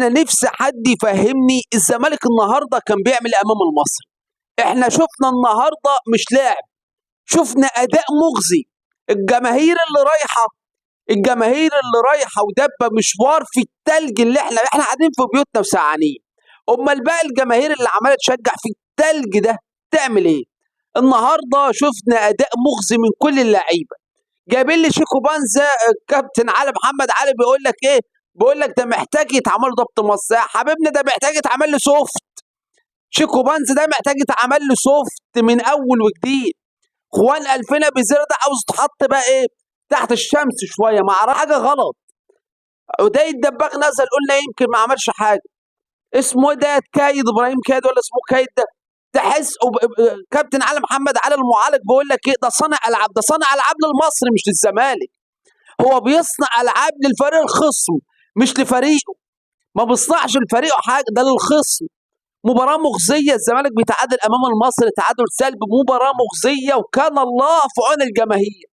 انا نفسي حد يفهمني الزمالك النهارده كان بيعمل امام المصري. احنا شفنا النهارده مش لاعب، شفنا اداء مغزي. الجماهير اللي رايحه الجماهير اللي رايحه ودبه مشوار في التلج اللي احنا قاعدين في بيوتنا وسعانين. امال بقى الجماهير اللي عماله تشجع في التلج ده تعمل ايه؟ النهارده شفنا اداء مغزي من كل اللعيبه. جايبين لي شيكو بانزا، كابتن علي محمد علي بيقول لك ايه؟ بيقول لك ده محتاج يتعمل له ضبط مصر. يا حبيبنا ده محتاج يتعمل له سوفت. شيكو بانزا ده محتاج يتعمل له سوفت من اول وجديد. اخوان الفينا بيزيرو ده عاوز تحط بقى ايه؟ تحت الشمس شويه، ما عرف حاجه غلط. وده الدباغ نزل قلنا يمكن ما عملش حاجه. اسمه ايه ده؟ كايد ابراهيم كايد ولا اسمه كايد ده؟ تحس كابتن علي محمد علي المعالج بيقول لك ايه؟ ده صانع العاب، ده صانع العاب للمصري مش للزمالك. هو بيصنع العاب للفريق الخصم مش لفريقه. ما بيصنعش لفريقه حاجه، ده للخصم. مباراه مغزيه، الزمالك بيتعادل امام المصري تعادل سلبي، مباراه مغزيه وكان الله في عون الجماهير.